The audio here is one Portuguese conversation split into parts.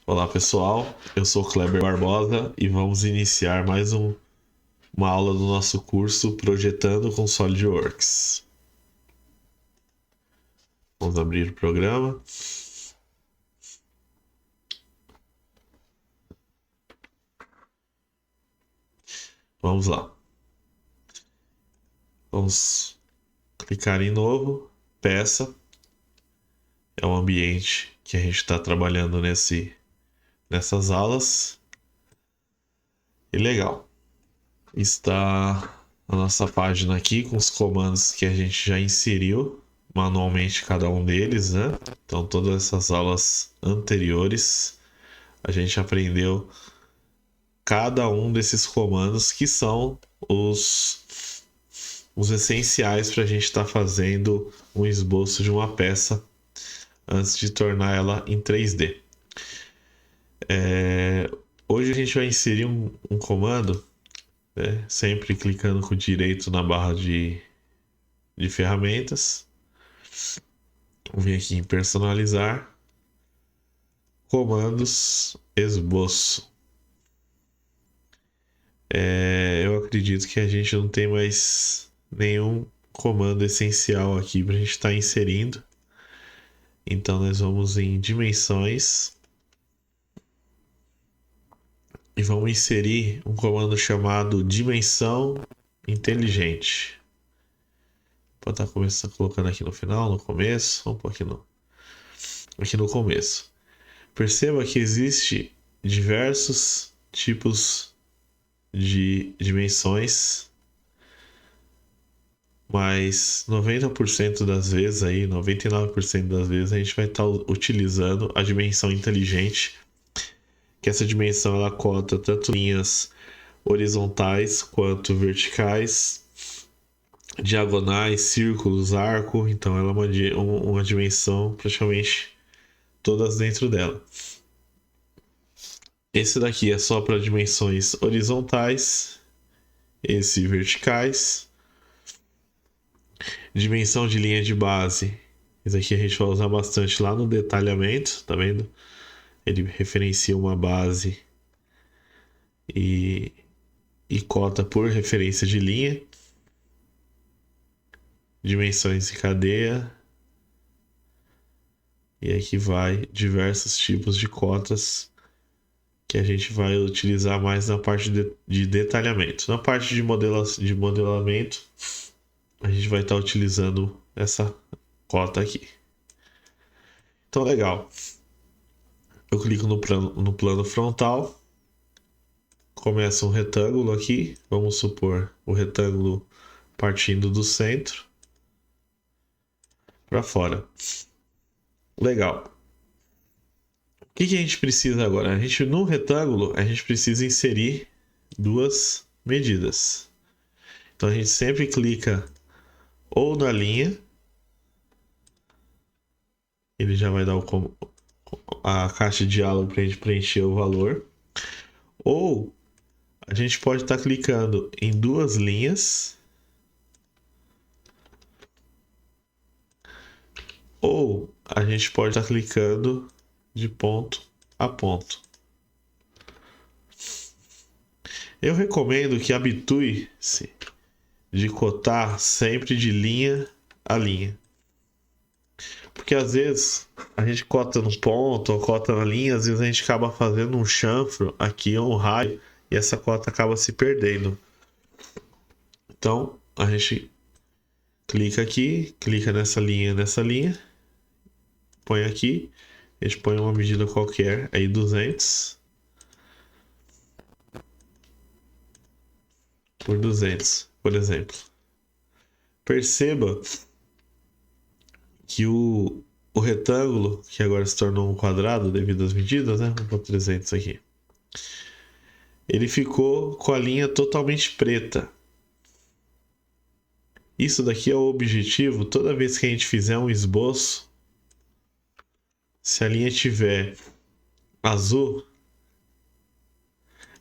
Olá pessoal, eu sou Kleber Barbosa e vamos iniciar mais uma aula do nosso curso Projetando com SolidWorks. Vamos abrir o programa. Vamos lá. Vamos clicar em novo, peça. É o ambiente que a gente está trabalhando nessas aulas. E legal. Está a nossa página aqui com os comandos que a gente já inseriu manualmente cada um deles, né? Então todas essas aulas anteriores a gente aprendeu cada um desses comandos que são os essenciais para a gente estar fazendo um esboço de uma peça antes de tornar ela em 3D. Hoje a gente vai inserir um comando, né? Sempre clicando com o direito na barra de ferramentas. Vou vir aqui em personalizar, comandos, esboço. Eu acredito que a gente não tem mais nenhum comando essencial aqui para a gente estar inserindo. Então nós vamos em dimensões e vamos inserir um comando chamado dimensão inteligente. Pode estar colocando aqui no final, no começo. Vamos pôr aqui no começo. Perceba que existe diversos tipos de dimensões, mas 90% das vezes, 99% das vezes, a gente vai estar utilizando a dimensão inteligente, que essa dimensão ela cota tanto linhas horizontais quanto verticais, diagonais, círculos, arco. Então ela é uma dimensão praticamente todas dentro dela. Esse daqui é só para dimensões horizontais, esse verticais. Dimensão de linha de base, isso aqui a gente vai usar bastante lá no detalhamento, tá vendo? Ele referencia uma base e cota por referência de linha. Dimensões de cadeia. E aqui vai diversos tipos de cotas que a gente vai utilizar mais na parte de detalhamento. Na parte de modelamento, a gente vai estar utilizando essa cota aqui. Então, legal. Eu clico no plano frontal. Começa um retângulo aqui. Vamos supor o retângulo partindo do centro para fora. Legal. O que a gente precisa agora? No retângulo, a gente precisa inserir duas medidas. Então a gente sempre clica ou na linha, ele já vai dar a caixa de diálogo para a gente preencher o valor, ou a gente pode estar clicando em duas linhas, ou a gente pode estar clicando de ponto a ponto. Eu recomendo que habitue-se de cotar sempre de linha a linha. Porque às vezes a gente cota no ponto ou cota na linha, às vezes a gente acaba fazendo um chanfro aqui ou um raio e essa cota acaba se perdendo. Então a gente clica aqui, clica nessa linha, põe aqui, a gente põe uma medida qualquer, aí 200 por 200, por exemplo. Perceba que o retângulo, que agora se tornou um quadrado devido às medidas, né? Vou pôr 300 aqui. Ele ficou com a linha totalmente preta. Isso daqui é o objetivo. Toda vez que a gente fizer um esboço, se a linha tiver azul,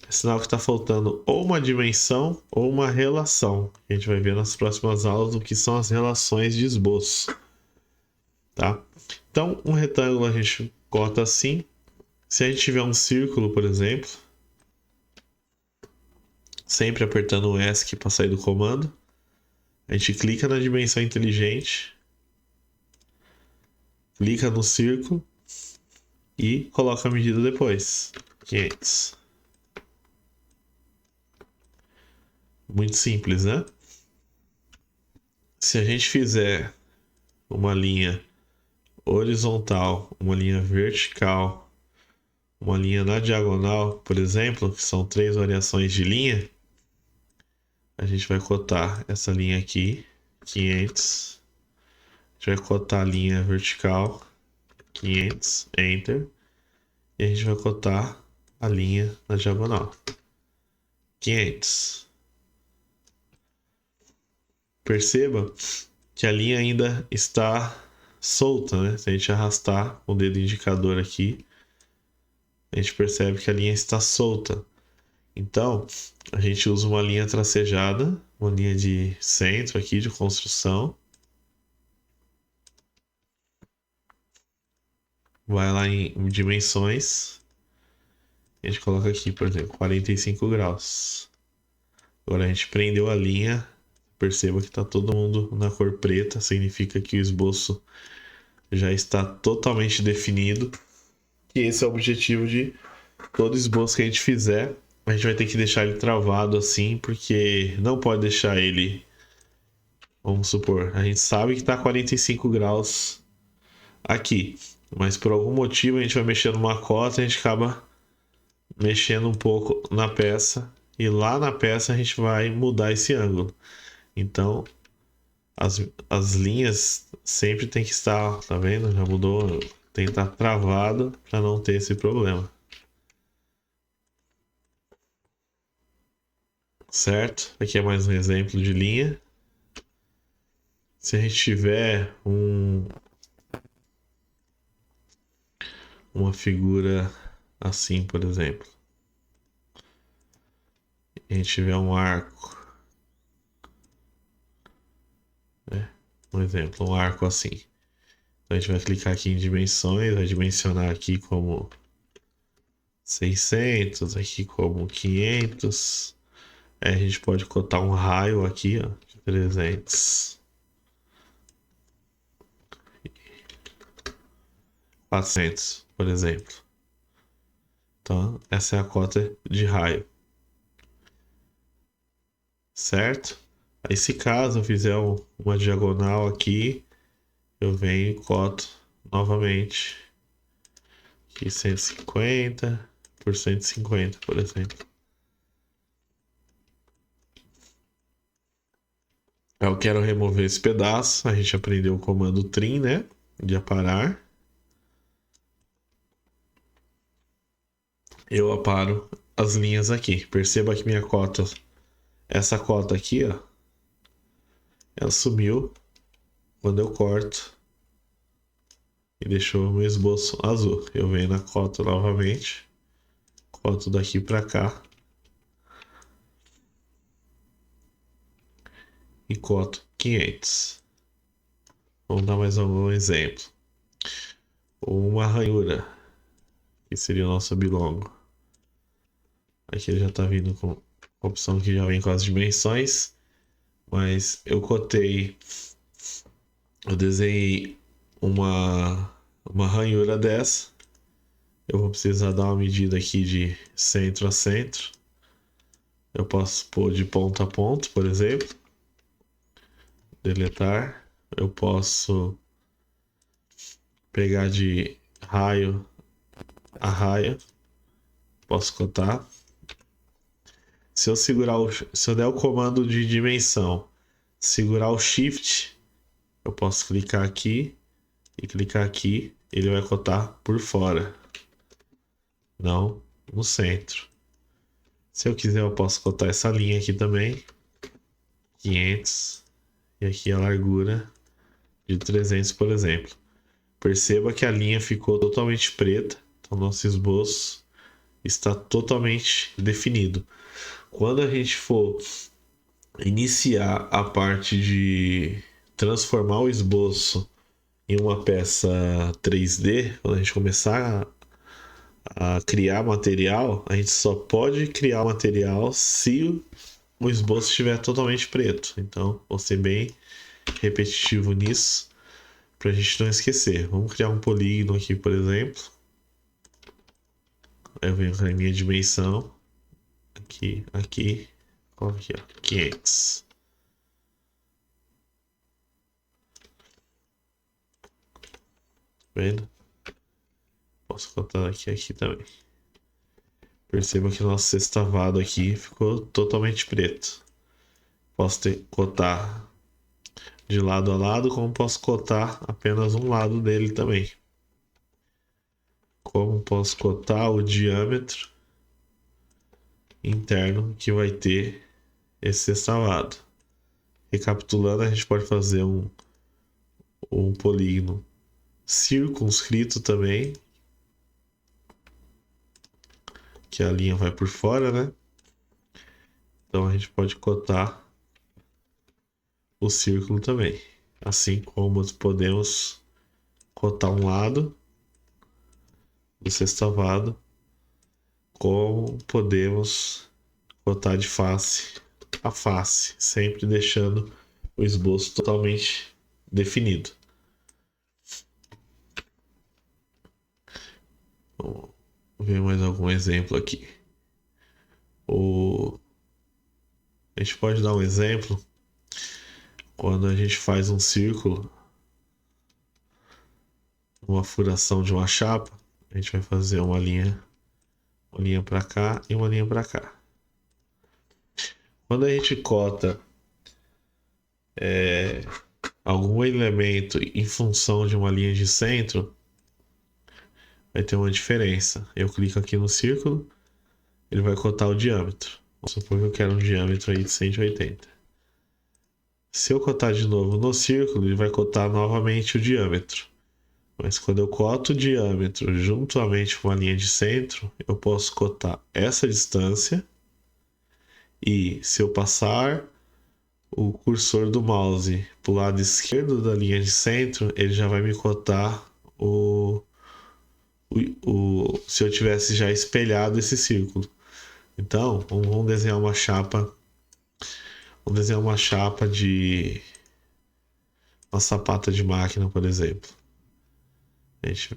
é sinal que está faltando ou uma dimensão ou uma relação. A gente vai ver nas próximas aulas o que são as relações de esboço. Tá? Então, um retângulo a gente cota assim. Se a gente tiver um círculo, por exemplo, sempre apertando o ESC para sair do comando, a gente clica na dimensão inteligente, clica no círculo e coloca a medida depois. 500. Muito simples, né? Se a gente fizer uma linha horizontal, uma linha vertical, uma linha na diagonal, por exemplo, que são 3 variações de linha, a gente vai cotar essa linha aqui, 500. A gente vai cotar a linha vertical, 500, Enter. E a gente vai cotar a linha na diagonal, 500. Perceba que a linha ainda está solta, né? Se a gente arrastar o dedo indicador aqui, a gente percebe que a linha está solta. Então, a gente usa uma linha tracejada, uma linha de centro aqui de construção. Vai lá em dimensões. A gente coloca aqui, por exemplo, 45 graus. Agora a gente prendeu a linha. Perceba que está todo mundo na cor preta. Significa que o esboço já está totalmente definido. E esse é o objetivo de todo esboço que a gente fizer. A gente vai ter que deixar ele travado assim, porque não pode deixar ele... Vamos supor, a gente sabe que está 45 graus aqui. Mas por algum motivo a gente vai mexer numa cota e a gente acaba mexendo um pouco na peça. E lá na peça a gente vai mudar esse ângulo. Então, as linhas sempre tem que estar, tá vendo? Já mudou, tem que estar travado para não ter esse problema. Certo? Aqui é mais um exemplo de linha. Se a gente tiver uma figura assim, por exemplo, e a gente tiver um arco, né? Um exemplo, um arco assim. Então a gente vai clicar aqui em dimensões, vai dimensionar aqui como 600, aqui como 500. Aí a gente pode cotar um raio aqui, ó, de 300. 400, por exemplo. Então, essa é a cota de raio. Certo? Aí, se caso eu fizer uma diagonal aqui, eu venho e coto novamente. Aqui 150 por 150, por exemplo. Eu quero remover esse pedaço. A gente aprendeu o comando trim, né? De aparar. Eu aparo as linhas aqui. Perceba que minha cota, essa cota aqui, ó, ela sumiu quando eu corto e deixou o meu esboço azul. Eu venho na cota novamente, coto daqui para cá e coto 500. Vamos dar mais algum exemplo. Uma ranhura, que seria o nosso bilongo. Aqui ele já está vindo com a opção que já vem com as dimensões, mas eu desenhei uma ranhura dessa. Eu vou precisar dar uma medida aqui de centro a centro. Eu posso pôr de ponta a ponto, por exemplo. Deletar. Eu posso pegar de raio a raio. Posso cotar. Se eu der o comando de dimensão, segurar o Shift, eu posso clicar aqui e clicar aqui. Ele vai cotar por fora, não no centro. Se eu quiser, eu posso cotar essa linha aqui também, 500, e aqui a largura de 300, por exemplo. Perceba que a linha ficou totalmente preta, então nosso esboço está totalmente definido. Quando a gente for iniciar a parte de transformar o esboço em uma peça 3D, quando a gente começar a criar material, a gente só pode criar material se o esboço estiver totalmente preto. Então, vou ser bem repetitivo nisso para a gente não esquecer. Vamos criar um polígono aqui, por exemplo. Aí eu venho com a minha dimensão. Aqui, aqui. Aqui, ó, 500. Vendo? Posso contar aqui também. Perceba que o nosso sextavado aqui ficou totalmente preto. Posso cotar de lado a lado, como posso cotar apenas um lado dele também. Como posso cotar o diâmetro interno que vai ter esse sextavado. Recapitulando, a gente pode fazer um polígono circunscrito também, que a linha vai por fora, né? Então a gente pode cotar o círculo também. Assim como podemos cotar um lado do sextavado, como podemos cotar de face a face, sempre deixando o esboço totalmente definido. Vamos ver mais algum exemplo aqui. A gente pode dar um exemplo quando a gente faz um círculo, uma furação de uma chapa. A gente vai fazer uma linha para cá e uma linha para cá. Quando a gente cota algum elemento em função de uma linha de centro, vai ter uma diferença. Eu clico aqui no círculo, ele vai cotar o diâmetro. Vamos supor que eu quero um diâmetro aí de 180. Se eu cotar de novo no círculo, ele vai cotar novamente o diâmetro. Mas quando eu coto o diâmetro juntamente com a linha de centro, eu posso cotar essa distância. E se eu passar o cursor do mouse para o lado esquerdo da linha de centro, ele já vai me cotar se eu tivesse já espelhado esse círculo. Então, vamos desenhar uma chapa. Vamos desenhar uma chapa de uma sapata de máquina, por exemplo. A gente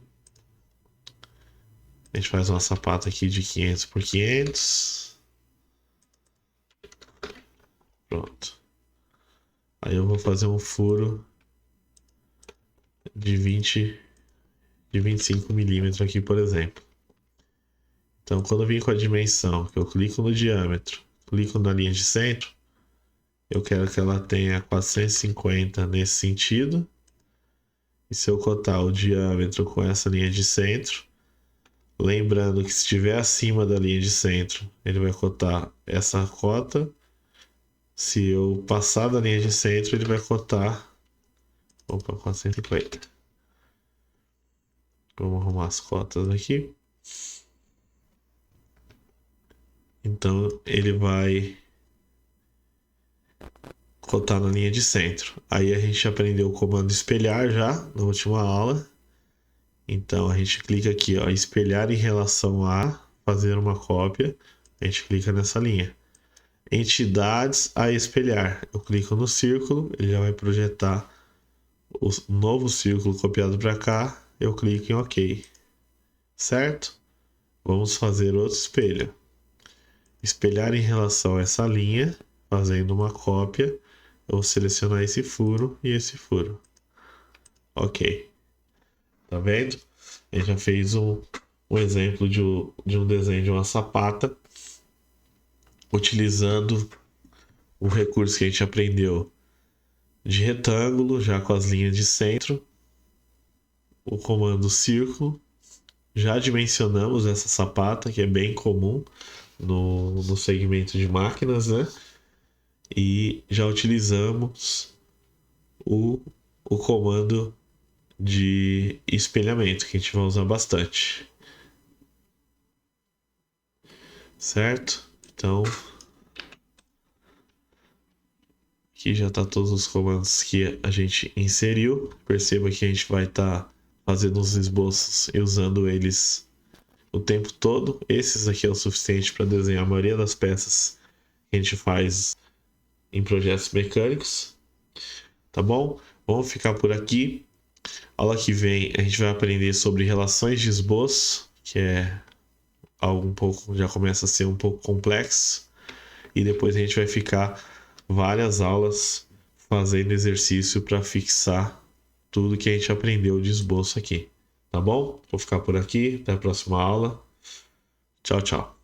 faz uma sapata aqui de 500 por 500. Pronto. Aí eu vou fazer um furo de 25 milímetros aqui, por exemplo. Então, quando eu vim com a dimensão, que eu clico no diâmetro, clico na linha de centro, eu quero que ela tenha 450 nesse sentido. E se eu cotar o diâmetro com essa linha de centro, lembrando que se estiver acima da linha de centro, ele vai cotar essa cota. Se eu passar da linha de centro, ele vai cotar 450. Vamos arrumar as cotas aqui. Então ele vai cotar na linha de centro. Aí a gente aprendeu o comando espelhar já na última aula. Então a gente clica aqui, ó, espelhar em relação a fazer uma cópia. A gente clica nessa linha. Entidades a espelhar. Eu clico no círculo, ele já vai projetar o novo círculo copiado para cá. Eu clico em OK. Certo? Vamos fazer outro espelho. Espelhar em relação a essa linha, fazendo uma cópia. Eu vou selecionar esse furo e esse furo. OK. Tá vendo? A gente já fez um exemplo de um desenho de uma sapata, utilizando o recurso que a gente aprendeu de retângulo, já com as linhas de centro, o comando círculo. Já dimensionamos essa sapata, que é bem comum no segmento de máquinas, né? E já utilizamos o comando de espelhamento, que a gente vai usar bastante. Certo? Então, aqui já está todos os comandos que a gente inseriu. Perceba que a gente vai estar fazendo os esboços e usando o tempo todo. Esses aqui é o suficiente para desenhar a maioria das peças que a gente faz em projetos mecânicos, tá bom? Vamos ficar por aqui. Aula que vem a gente vai aprender sobre relações de esboço, que é algo um pouco, já começa a ser um pouco complexo. E depois a gente vai ficar várias aulas fazendo exercício para fixar tudo que a gente aprendeu de esboço aqui, tá bom? Vou ficar por aqui, até a próxima aula. Tchau, tchau.